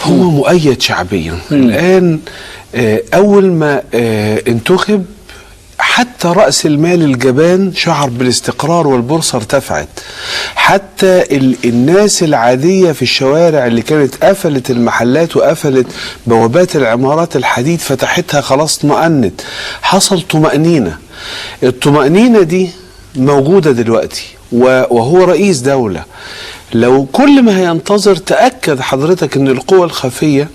هو مؤيد شعبيا الآن. أول ما انتخب حتى رأس المال الجبان شعر بالاستقرار والبورصة ارتفعت. حتى الناس العادية في الشوارع اللي كانت قفلت المحلات وقفلت بوابات العمارات الحديد فتحتها خلاص اطمأنت. حصل طمأنينة. الطمأنينة دي موجودة دلوقتي وهو رئيس دولة. لو كل ما هينتظر تأكد حضرتك ان القوى الخفية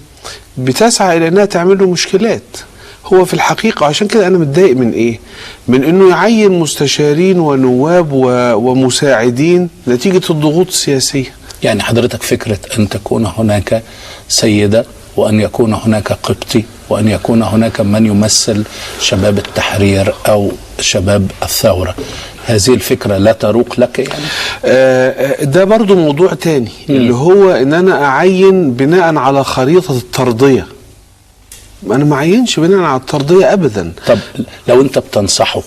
بتسعى الى انها تعمل له مشكلات. هو في الحقيقة عشان كده أنا متضايق من إيه؟ من إنه يعين مستشارين ونواب ومساعدين نتيجة الضغوط السياسية. يعني حضرتك فكرة أن تكون هناك سيدة وأن يكون هناك قبطي وأن يكون هناك من يمثل شباب التحرير أو شباب الثورة، هذه الفكرة لا تروق لك يعني؟ ده برضو موضوع تاني اللي هو إن أنا أعين بناء على خريطة الترضية. أنا ما عينش بناء على الترضية أبدا. طب لو أنت بتنصحه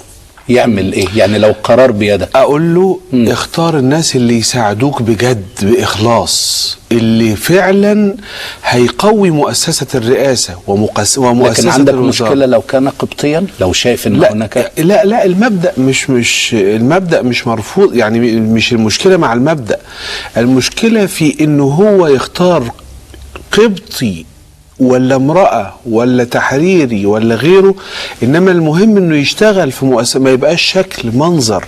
يعمل إيه؟ يعني لو قرار بيدك أقول له اختار الناس اللي يساعدوك بجد بإخلاص، اللي فعلا هيقوي مؤسسة الرئاسة ومؤسسة لكن عندك الوزارة. مشكلة لو كان قبطيا، لو شايف إن هناك لا المبدأ المبدأ مش مرفوض، يعني مش المشكلة مع المبدأ، المشكلة في إنه هو يختار قبطي ولا امرأة ولا تحريري ولا غيره. إنما المهم إنه يشتغل في مؤسسة، ما يبقاش شكل منظر،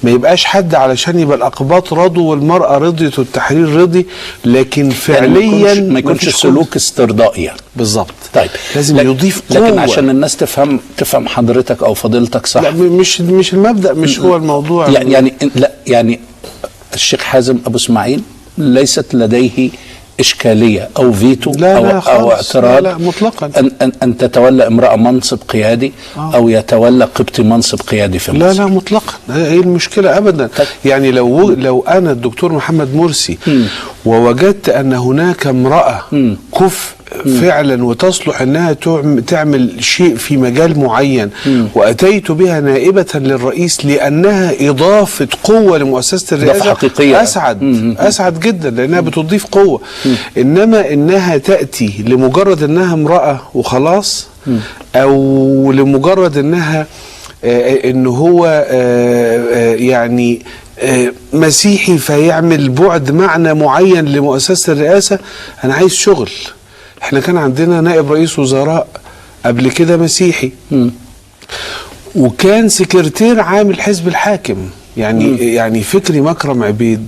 ما يبقاش حد علشان يبقى الأقباط رضوا والمرأة رضيت والتحرير رضي، لكن فعليا يعني ما يكونش سلوك استرضائي يعني. بالظبط. طيب لازم يضيف قوة. لكن عشان الناس تفهم حضرتك أو فضيلتك صح. لا مش المبدأ، مش هو الموضوع. يعني الشيخ حازم أبو إسماعيل ليست لديه إشكالية أو فيتو أو اعتراض لا مطلقا أن تتولى امرأة منصب قيادي أو يتولى قبطي منصب قيادي في مصر. لا مطلقا، هي المشكلة أبدا. يعني لو أنا الدكتور محمد مرسي ووجدت أن هناك امرأة كفء فعلا وتصلح انها تعمل شيء في مجال معين واتيت بها نائبة للرئيس لانها اضافة قوة لمؤسسة الرئاسة، حقيقية. اسعد جدا لانها بتضيف قوة. انما انها تأتي لمجرد انها امرأة وخلاص، او لمجرد انها ان هو يعني مسيحي فيعمل بعد معنى معين لمؤسسة الرئاسة. انا عايز شغل. احنا كان عندنا نائب رئيس وزراء قبل كده مسيحي وكان سكرتير عام الحزب الحاكم، يعني فكري مكرم عبيد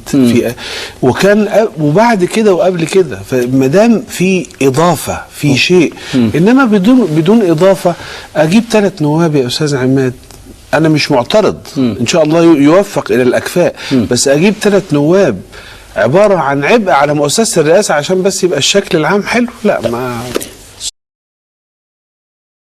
وكان وبعد كده وقبل كده. فمادام في اضافه في شيء، انما بدون اضافه اجيب 3 نواب يا استاذ عماد، انا مش معترض، ان شاء الله يوفق الى الاكفاء، بس اجيب 3 نواب عبارة عن عبء على مؤسسة الرئاسة عشان بس يبقى الشكل العام حلو؟ لا ما